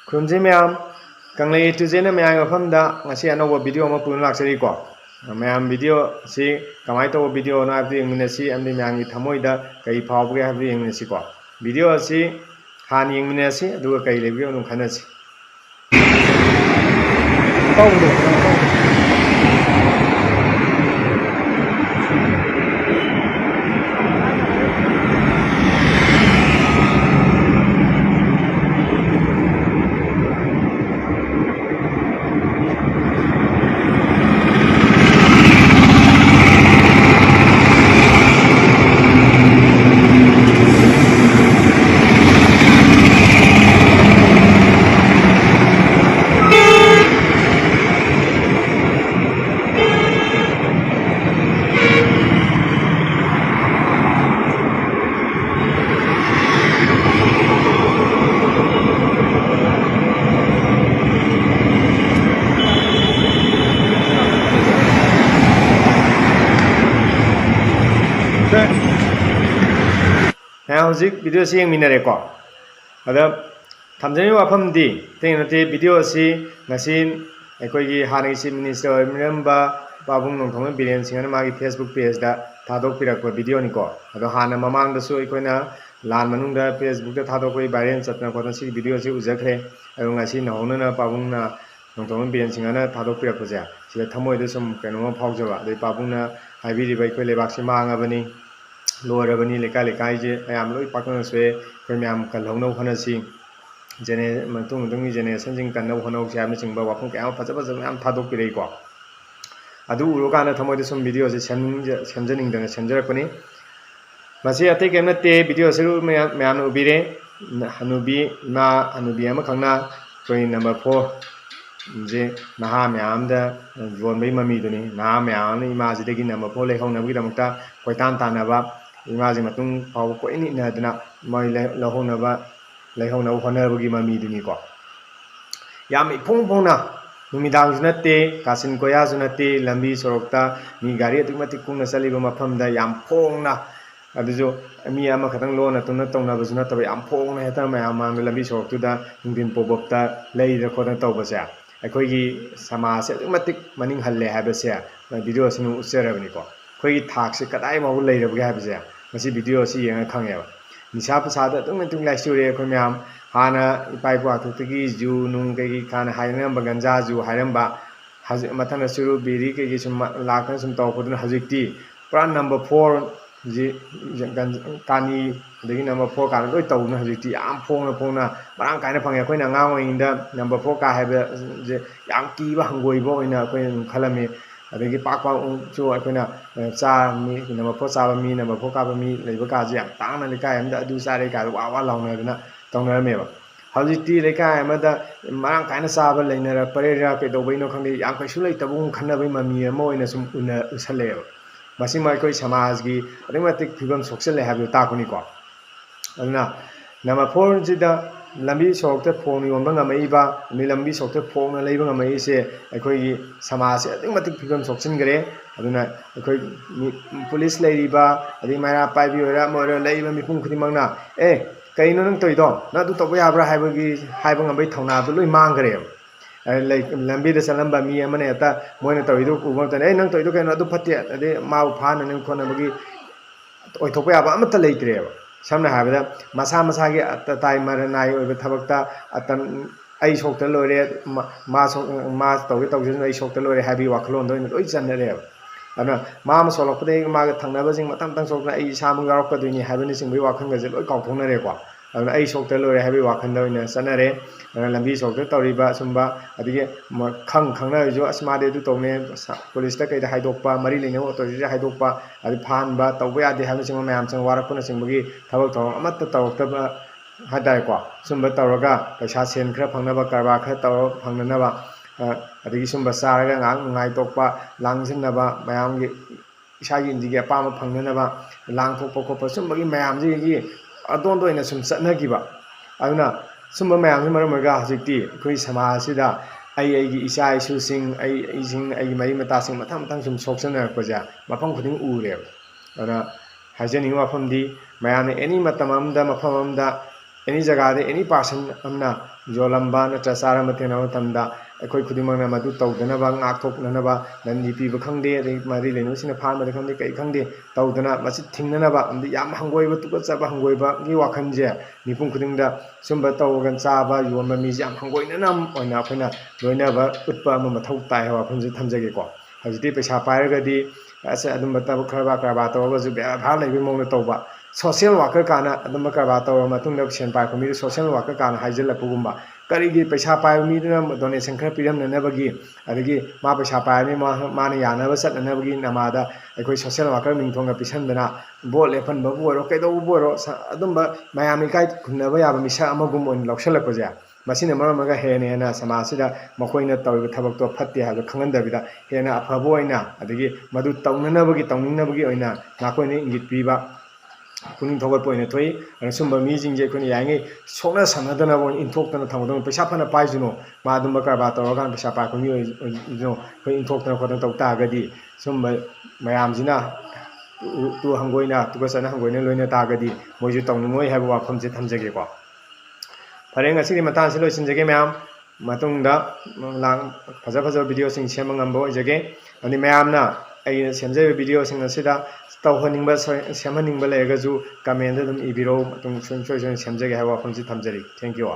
ꯈꯨꯔꯨꯝꯖꯩ ꯃꯌꯥꯝ ꯀꯪꯂꯩ ꯇꯨꯖꯦꯅ ꯃꯌꯥꯝꯒꯤ ꯃꯐꯝꯗ ꯉꯁꯤ ꯑꯅꯧꯕ ꯚꯤꯗꯤꯑꯣ ꯑꯃ ꯄꯨꯗꯨꯅ ꯂꯥꯛꯆꯔꯤꯀꯣ ꯃꯌꯥꯝ ꯚꯤꯗꯤꯑꯣ ꯑꯁꯤ ꯀꯃꯥꯏꯅ ꯇꯧꯕ ꯚꯤꯗꯤꯑꯣꯅꯣ ꯍꯥꯏꯕꯗꯨ ꯌꯦꯡꯃꯤꯟꯅꯁꯤ ꯑꯃꯗꯤ ꯃꯌꯥꯝꯒꯤ ꯊꯃꯣꯏꯗ ꯀꯔꯤ ꯐꯥꯎꯕꯒꯦ ꯍꯥꯏꯕꯗꯨ ꯌꯦꯡꯃꯤꯟꯅꯁꯤꯀꯣ ꯚꯤꯗꯤꯑꯣ ꯑꯁꯤ ꯍꯥꯟꯅ ꯌꯦꯡꯃꯤꯟꯅꯁꯤ ꯑꯗꯨꯒ ꯀꯔꯤ ꯂꯩꯕꯒꯦ ꯑꯗꯨꯝ ꯈꯟꯅꯁꯤ ꯍꯧꯖꯤꯛ ꯚꯤꯗꯤꯑꯣ ꯑꯁꯤ ꯌꯦꯡꯃꯤꯟꯅꯔꯦꯀꯣ ꯑꯗ ꯊꯝꯖꯔꯤꯕ ꯋꯥꯐꯝꯗꯤ ꯑꯇꯩ ꯅꯠꯇꯦ ꯚꯤꯗꯤꯑꯣ ꯑꯁꯤ ꯉꯁꯤ ꯑꯩꯈꯣꯏꯒꯤ ꯍꯥꯟꯅꯒꯤ ꯆꯤꯐ ꯃꯤꯅꯤꯁꯇꯔ ꯑꯣꯏꯔꯝꯕ ꯄꯥꯕꯨꯡ ꯅꯣꯡꯊꯣꯝꯕꯝ ꯕꯤꯔꯦꯟ ꯁꯤꯡꯍꯅ ꯃꯥꯒꯤ ꯐꯦꯁꯕꯨꯛ ꯄꯦꯖꯗ ꯊꯥꯗꯣꯛꯄꯤꯔꯛꯄ ꯚꯤꯗꯤꯑꯣꯅꯤꯀꯣ ꯑꯗꯣ ꯍꯥꯟꯅ ꯃꯃꯥꯡꯗꯁꯨ ꯑꯩꯈꯣꯏꯅ ꯂꯥꯟ ꯃꯅꯨꯡꯗ ꯐꯦꯁꯕꯨꯛꯇ ꯊꯥꯗꯣꯛꯄꯒꯤ ꯚꯥꯏꯔꯦꯜ ꯆꯠꯇꯅ ꯈꯣꯠꯇꯅ ꯁꯤꯒꯤ ꯚꯤꯗꯤꯑꯣ ꯑꯁꯤ ꯎꯖꯈ꯭ꯔꯦ ꯑꯗꯣ ꯉꯁꯤ ꯅꯧꯍꯧꯅꯅ ꯄꯥꯕꯨꯡꯅ ꯅꯣꯡꯊꯣꯝꯕꯝ ꯕꯤꯔꯦꯟ ꯁꯤꯡꯍꯅ ꯊꯥꯗꯣꯛꯄꯤꯔꯛꯄꯁꯦ ꯁꯤꯗ ꯊꯃꯣꯏꯗ ꯁꯨꯝ ꯀꯩꯅꯣꯝꯃ ꯐꯥꯎꯖꯕ ꯑꯗꯩ ꯄꯥꯕꯨꯡꯅ ꯍꯥꯏꯕꯤꯔꯤꯕ ꯑꯩꯈꯣꯏ ꯂꯩꯕꯥꯛꯁꯤ ꯃꯥꯡꯉꯕꯅꯤ ꯂꯣꯏꯔꯕꯅꯤ ꯂꯩꯀꯥꯏ ꯂꯩꯀꯥꯏꯁꯦ ꯃꯌꯥꯝ ꯂꯣꯏ ꯄꯥꯛꯇꯛꯅ ꯁꯣꯛꯑꯦ ꯑꯩꯈꯣꯏ ꯃꯌꯥꯝ ꯀꯜꯍꯧꯅꯕ ꯍꯣꯠꯅꯁꯤ ꯃꯇꯨꯡꯒꯤ ꯖꯦꯅꯦꯔꯦꯁꯟꯁꯤꯡ ꯀꯟꯅꯕ ꯍꯣꯠꯅꯍꯧꯁꯤ ꯍꯥꯏꯕꯅꯆꯤꯡꯕ ꯋꯥꯐꯝ ꯀꯌꯥ ꯑꯃ ꯐꯖ ꯐꯖꯕ ꯃꯌꯥꯝ ꯊꯥꯗꯣꯛꯄꯤꯔꯛꯏꯀꯣ ꯑꯗꯨ ꯎꯔꯀꯥꯟꯗ ꯊꯃꯣꯏꯗ ꯁꯨꯝ ꯚꯤꯗꯤꯑꯣꯁꯦ ꯁꯦꯝꯖꯅꯤꯡꯗꯅ ꯁꯦꯝꯖꯔꯛꯄꯅꯤ ꯃꯁꯤ ꯑꯇꯩ ꯀꯔꯤꯝ ꯅꯠꯇꯦ ꯚꯤꯗꯤꯑꯣ ꯑꯁꯤ ꯃꯌꯥꯝꯅ ꯎꯕꯤꯔꯦ ꯍꯅꯨꯕꯤ ꯏꯃꯥ ꯍꯅꯨꯕꯤ ꯑꯃꯈꯛꯅ ꯑꯩꯈꯣꯏ ꯅꯝꯕꯔ 4 ꯁꯦ ꯅꯍꯥ ꯃꯌꯥꯝꯗ ꯌꯣꯟꯕꯒꯤ ꯃꯃꯤꯗꯨꯅꯤ ꯅꯍꯥ ꯃꯌꯥꯝ ꯑꯃꯅ ꯏꯃꯥꯁꯤꯗꯒꯤ ꯅꯝꯕꯔ 4 ꯂꯩꯍꯧꯅꯕꯒꯤꯗꯃꯛꯇ ꯀꯣꯏꯇꯥꯟ ꯇꯥꯟꯅꯕ ꯏꯃꯥꯁꯤ ꯃꯇꯨꯡ ꯐꯥꯎꯕ ꯀꯣꯏꯏꯟ ꯏꯟꯅꯗꯅ ꯃꯣꯏ ꯂꯧꯍꯧꯅꯕ ꯍꯣꯠꯅꯕꯒꯤ ꯃꯃꯤꯗꯨꯅꯤꯀꯣ ꯌꯥꯝ ꯏꯐꯣꯡ ꯐꯣꯡꯅ ꯅꯨꯃꯤꯗꯥꯡꯁꯨ ꯅꯠꯇꯦ ꯀꯥꯆꯤꯟ ꯀꯣꯏꯌꯥꯁꯨ ꯅꯠꯇꯦ ꯂꯝꯕꯤ ꯁꯣꯔꯣꯛꯇ ꯃꯤ ꯒꯥꯔꯤ ꯑꯗꯨꯛꯀꯤ ꯃꯇꯤꯛ ꯀꯨꯡꯅ ꯆꯠꯂꯤꯕ ꯃꯐꯝꯗ ꯌꯥꯝ ꯐꯣꯡꯅ ꯑꯗꯨꯁꯨ ꯃꯤ ꯑꯃꯈꯛꯇꯪ ꯂꯣꯟꯅ ꯇꯨꯅ ꯇꯧꯅꯕꯁꯨ ꯅꯠꯇꯕ ꯌꯥꯝ ꯐꯣꯡꯅ ꯍꯦꯛꯇ ꯃꯌꯥꯝ ꯃꯥꯡꯗ ꯂꯝꯕꯤ ꯁꯣꯔꯣꯛꯇꯨꯗ ꯅꯨꯡꯊꯤꯟ ꯄꯣꯕꯞꯇ ꯂꯩꯗꯅ ꯈꯣꯠꯇꯅ ꯇꯧꯕꯁꯦ ꯑꯩꯈꯣꯏꯒꯤ ꯁꯃꯥꯖꯁꯦ ꯑꯗꯨꯛꯀꯤ ꯃꯇꯤꯛ ꯃꯅꯤꯡ ꯍꯜꯂꯦ ꯍꯥꯏꯕꯁꯦ ꯚꯤꯗꯤꯑꯣ ꯑꯁꯤꯅ ꯎꯠꯆꯔꯕꯅꯤꯀꯣ ꯑꯩꯈꯣꯏꯒꯤ ꯊꯥꯛꯁꯦ ꯀꯗꯥꯏ ꯐꯥꯎꯕ ꯂꯩꯔꯕꯒꯦ ꯍꯥꯏꯕꯁꯦ ꯉꯁꯤ ꯚꯤꯗꯤꯑꯣ ꯑꯁꯤ ꯌꯦꯡꯉ ꯈꯪꯉꯦꯕ ꯅꯤꯁꯥ ꯄꯨꯁꯥꯗ ꯑꯗꯨꯛꯀꯤ ꯃꯇꯤꯛ ꯂꯥꯏꯆꯨꯔꯦ ꯑꯩꯈꯣꯏ ꯃꯌꯥꯝ ꯍꯥꯟꯅ ꯏꯄꯥ ꯏꯄꯨ ꯍꯥꯛꯇꯛꯇꯒꯤ ꯖꯨ ꯅꯨꯡ ꯀꯩꯒꯤ ꯍꯥꯟꯅ ꯍꯥꯏꯅꯔꯝꯕ ꯒꯟꯖꯥ ꯖꯨ ꯍꯥꯏꯔꯝꯕ ꯍꯧꯖꯤꯛ ꯃꯊꯪꯗ ꯆꯨꯔꯨ ꯕꯤꯔꯤ ꯀꯩꯒꯤ ꯁꯨꯝ ꯂꯥꯛꯇꯅ ꯁꯨꯝ ꯇꯧꯔꯛꯄꯗꯨꯅ ꯍꯧꯖꯤꯛꯇꯤ ꯄꯨꯔꯥ ꯅꯝꯕꯔ 4 ꯀꯥꯅꯤ ꯑꯗꯒꯤ ꯅꯝꯕꯔ 4 ꯀꯥꯅ ꯂꯣꯏ ꯇꯧꯗꯅ ꯍꯧꯖꯤꯛꯇꯤ ꯌꯥꯝ ꯐꯣꯡꯅ ꯃꯔꯥꯡ ꯀꯥꯏꯅ ꯐꯪꯉꯦ ꯑꯩꯈꯣꯏꯅ ꯑꯉꯥꯡ ꯑꯣꯏꯔꯤꯉꯩꯗ ꯅꯝꯕꯔ 4 ꯀꯥ ꯍꯥꯏꯕꯁꯦ ꯌꯥꯝ ꯀꯤꯕ ꯍꯪꯒꯣꯏꯕ ꯑꯣꯏꯅ ꯑꯩꯈꯣꯏꯅ ꯑꯗꯨꯝ ꯈꯜꯂꯝꯃꯤ ꯑꯗꯒꯤ ꯄꯥꯛꯁꯨ ꯑꯩꯈꯣꯏꯅ ꯃꯤ ꯅꯝꯕꯔ 4 ꯆꯥꯕ ꯃꯤ ꯅꯝꯕꯔ 4 ꯀꯥꯕ ꯃꯤ ꯂꯩꯕ ꯀꯥꯁꯦ ꯌꯥꯝ ꯇꯥꯡꯅ ꯂꯩꯀꯥꯏ ꯑꯃꯗ ꯑꯗꯨ ꯆꯥꯔꯦ ꯀꯥꯏꯗ ꯋꯥ ꯂꯥꯎꯅꯗꯅ ꯇꯧꯅꯔꯝꯃꯦꯕ ꯍꯧꯖꯤꯛꯇꯤ ꯂꯩꯀꯥꯏ ꯑꯃꯗ ꯃꯔꯥꯡ ꯀꯥꯏꯅ ꯆꯥꯕ ꯂꯩꯅꯔꯛꯄꯩꯔꯥ ꯀꯩꯗꯧꯕꯩꯅꯣ ꯈꯪꯗꯦ ꯌꯥꯝ ꯀꯩꯁꯨ ꯂꯩꯇꯕꯒꯨꯝ ꯈꯟꯅꯕꯒꯤ ꯃꯃꯤ ꯑꯃ ꯑꯣꯏꯅ ꯁꯨꯝ ꯎꯁꯜꯂꯛꯑꯦꯕ ꯃꯁꯤꯃ ꯑꯩꯈꯣই ꯁꯃꯥꯖꯒꯤ ꯑꯗꯨꯛꯀꯤ ꯃꯇꯤꯛ ꯐꯤꯕꯝ ꯁꯣꯛꯆꯜꯂꯦ ꯍꯥꯏꯕꯗꯨ ꯇꯥꯛꯄꯅꯤꯀꯣ ꯑꯗꯨꯅ ꯅꯝꯕꯔ 4ꯁꯤꯗ ꯂꯝꯕꯤ ꯁꯣꯔꯣꯛꯇ ꯐꯣꯡꯅ ꯌꯣꯟꯕ ꯉꯝꯃꯛꯏꯕ ꯑꯗꯩ ꯂꯝꯕꯤ ꯁꯣꯔꯣꯛꯇ ꯐꯣꯡꯅ ꯂꯩꯕ ꯉꯝꯃꯛꯏꯁꯦ ꯑꯩꯈꯣꯏꯒꯤ ꯁꯃꯥꯖꯁꯦ ꯑꯗꯨꯛꯀꯤ ꯃꯇꯤꯛ ꯐꯤꯕꯝ ꯁꯣꯛꯆꯤꯟꯈꯔꯦ ꯑꯗꯨꯅ ꯑꯩꯈꯣꯏ ꯄꯨꯂꯤꯁ ꯂꯩꯔꯤꯕ ꯑꯗꯩ ꯃꯩꯔꯥ ꯄꯥꯏꯕꯤ ꯑꯣꯏꯔꯣ ꯑꯃ ꯑꯣꯏꯔꯣ ꯂꯩꯔꯤꯕ ꯃꯤꯄꯨꯝ ꯈꯨꯗꯤꯡꯃꯛꯅ ꯀꯩꯅꯣ ꯅꯪ ꯇꯧꯔꯤꯗꯣ ꯅꯪ ꯑꯗꯨ ꯇꯧꯕ ꯌꯥꯕ꯭ꯔꯥ ꯍꯥꯏꯕ ꯉꯝꯕꯒꯤ ꯊꯧꯅꯥꯗꯨ ꯂꯣꯏ ꯃꯥꯡꯈ꯭ꯔꯦꯕ ꯂꯝꯕꯤꯗ ꯆꯠꯂꯝꯕ ꯃꯤ ꯑꯃꯅ ꯍꯦꯛꯇ ꯃꯣꯏꯅ ꯇꯧꯔꯤꯗꯨ ꯎꯕ ꯃꯇꯝꯗ ꯅꯪ ꯇꯧꯔꯤꯗꯣ ꯀꯩꯅꯣ ꯑꯗꯨ ꯐꯠꯇꯦ ꯑꯗꯩ ꯃꯥꯕꯨ ꯐꯥꯅꯅꯕ ꯈꯣꯠꯅꯕꯒꯤ ꯑꯣꯏꯊꯣꯛꯄ ꯌꯥꯕ ꯑꯃꯠꯇ ꯂꯩꯇ꯭ꯔꯦꯕ ꯁꯝꯅ ꯍꯥꯏꯔꯕꯗ ꯃꯁꯥ ꯃꯁꯥꯒꯤ ꯑꯇꯇꯥꯏ ꯃꯔꯅꯥꯏ ꯑꯣꯏꯕ ꯊꯕꯛꯇ ꯑꯩ ꯁꯣꯛꯇ ꯂꯣꯏꯔꯦ ꯃꯥ ꯇꯧꯒꯦ ꯇꯧꯖꯁꯅꯨ ꯑꯩ ꯁꯣꯛꯇ ꯂꯣꯏꯔꯦ ꯍꯥꯏꯕꯒꯤ ꯋꯥꯈꯜꯂꯣꯟꯗ ꯑꯣꯏꯅ ꯂꯣꯏ ꯆꯟꯅꯔꯦꯕ ꯑꯗꯨꯅ ꯃꯥ ꯑꯃ ꯁꯣꯛꯂꯛꯄꯗꯒꯤ ꯃꯥꯒ ꯊꯪꯅꯕꯁꯤꯡ ꯃꯊꯪ ꯁꯣꯛꯇꯅ ꯑꯩ ꯏꯁꯥꯃꯛ ꯌꯥꯎꯔꯛꯀꯗꯣꯏꯅꯤ ꯍꯥꯏꯕꯅꯆꯤꯡꯕꯒꯤ ꯋꯥꯈꯜꯒꯁꯦ ꯂꯣꯏ ꯀꯥꯎꯊꯣꯛꯅꯔꯦꯀꯣ ꯑꯗꯨꯅ ꯑꯩ ꯁꯣꯛꯇ ꯂꯣꯏꯔꯦ ꯍꯥꯏꯕꯒꯤ ꯋꯥꯈꯜꯗ ꯑꯣꯏꯅ ꯆꯠꯅꯔꯦ ꯑꯗꯨꯅ ꯂꯝꯕꯤ ꯁꯣꯔꯣꯛꯇ ꯇꯧꯔꯤꯕ ꯑꯁꯨꯝꯕ ꯑꯗꯒꯤ ꯈꯪꯅꯔꯁꯨ ꯑꯁ ꯃꯥꯗꯤ ꯑꯗꯨ ꯇꯧꯅꯦ ꯄꯨꯂꯤꯁꯇ ꯀꯩꯗ ꯍꯥꯏꯗꯣꯛꯄ ꯃꯔꯤ ꯂꯩꯅꯕ ꯑꯣꯇꯣꯔꯤꯇꯤꯗ ꯍꯥꯏꯗꯣꯛꯄ ꯑꯗꯩ ꯐꯥꯍꯟꯕ ꯇꯧꯕ ꯌꯥꯗꯦ ꯍꯥꯏꯕꯅꯆꯤꯡꯕ ꯃꯌꯥꯝꯁꯤꯡ ꯋꯥꯔꯛꯄꯅꯆꯤꯡꯕꯒꯤ ꯊꯕꯛ ꯊꯧꯔꯝ ꯑꯃꯠꯇ ꯇꯧꯔꯛꯇꯕ ꯍꯥꯏꯇꯥꯔꯦꯀꯣ ꯁꯨꯝꯕ ꯇꯧꯔꯒ ꯄꯩꯁꯥ ꯁꯦꯟ ꯈꯔ ꯐꯪꯅꯕ ꯀꯔꯕꯥꯔ ꯈꯔ ꯇꯧꯔ ꯐꯪꯅꯅꯕ ꯑꯗꯒꯤ ꯁꯨꯝꯕ ꯆꯥꯔꯒ ꯉꯥꯏꯍꯥꯛ ꯅꯨꯡꯉꯥꯏꯊꯣꯛꯄ ꯂꯥꯡꯁꯤꯟꯅꯕ ꯃꯌꯥꯝꯒꯤ ꯏꯁꯥꯒꯤ ꯏꯟꯗꯤꯒꯤ ꯑꯄꯥꯝꯕ ꯐꯪꯅꯅꯕ ꯂꯥꯡꯊꯣꯛꯄ ꯈꯣꯠꯄ ꯁꯨꯝꯕꯒꯤ ꯃꯌꯥꯝꯁꯤꯒꯤ ꯑꯗꯣꯟꯗ ꯑꯣꯏꯅ ꯁꯨꯝ ꯆꯠꯅꯈꯤꯕ ꯑꯗꯨꯅ ꯁꯨꯝꯕ ꯃꯌꯥꯝꯁꯤꯅ ꯃꯔꯝ ꯑꯣꯏꯔꯒ ꯍꯧꯖꯤꯛꯇꯤ ꯑꯩꯈꯣꯏ ꯁꯃꯥꯖ ꯑꯁꯤꯗ ꯑꯩꯒꯤ ꯏꯆꯥ ꯏꯁꯨꯁꯤꯡ ꯑꯩꯒꯤ ꯃꯔꯤ ꯃꯇꯥꯁꯤꯡ ꯃꯊꯪ ꯁꯨꯝ ꯁꯣꯛꯆꯟꯅꯔꯛꯄꯁꯦ ꯃꯐꯝ ꯈꯨꯗꯤꯡ ꯎꯔꯦꯕ ꯑꯗꯨꯅ ꯍꯥꯏꯖꯅꯤꯡꯕ ꯋꯥꯐꯝꯗꯤ ꯃꯌꯥꯝꯅ ꯑꯦꯅꯤ ꯃꯇꯝ ꯑꯃꯗ ꯃꯐꯝ ꯑꯃꯗ एनी जगह एनी पर्सन अमना जोलंबा नत्र चारम थेना मतमदा अखोई खुदिमंगना मदु तौदनबा ngakthoknanaba नंदी पीब खंगदे मारी लेनुसिना फार्मद खंगदे कई खंगदे तौदना मसि थिंगननबा अमदि याम हंगोइबा तुकचबा हंगोइबा गी वाखनजे मिपुम खुदिंगदा सुंबा तौगन चाबा योनबा मिज याम हंगोइनना ओइना अखोइना लोइनबा उत्पा अमा मथौ ताय वाखनजे थमजगेको हजिति पैसा पाइरगदी असे अदुम तब खरबा तौगजु बेभार लेबि मौना तौबा सोशल वर्कर काना अदुम करबा तौर मतुंग सेन पाइ खमी सोशल वर्कर काना हाइजलपुगुम्बा करिगी पैसा पाइ मीदना डोनेशन खर पिरमननबगी अदगी मा पैसा पाइनी माने यानब चटनबगी नमादा अखोई सोशल वर्कर मिंथोंगा पिसंदना बोट लेफनबो बोरो कैदो बोरो अदुम मयामी काइ खुनबा याबा मिसा अमगुम ओइन लौसलपजे मसिना मरमगा हेने हेना समाजसिदा मखोइना तौरिबा थबकतो फत्ते हाबा खंगनदबिदा हेना अफबो ओइना अदगी मदु तौननबगी तौनिंगनबगी ओइना नाकोइने इंगित पीबा पुनिंग थोगत पोइने थोई सुंबा मीजिंजे कोनी याङे सोना सनदना बोन इंथोक्तना थमदन पैसा फना पाइजुनो मादुम करबा तौरगान पैसा पाइ खमी ओइनो कोइ इंथोक्तना खोदन तौता गदी सुंबा मयामजिना तु हंगोइना तुगसना हंगोइना लोइना तागदी मोइजु तौनिंगोइ हाबा वाफमजे थमजगेको फरे ngasi मतांसे लोइसिनजगे मैम मतुंगदा लांग फजा फजा वीडियो सिंग सेम ngambo जगे अनि मैमना आई सेमजे वीडियो सिंग असिदा तौहनिंगबा सेमनिंगबा लेगजु कमेंट दम इबिरो मतुंग सोय सोय सेमजगे हाबा वाफमजे थमजरी थैंक यू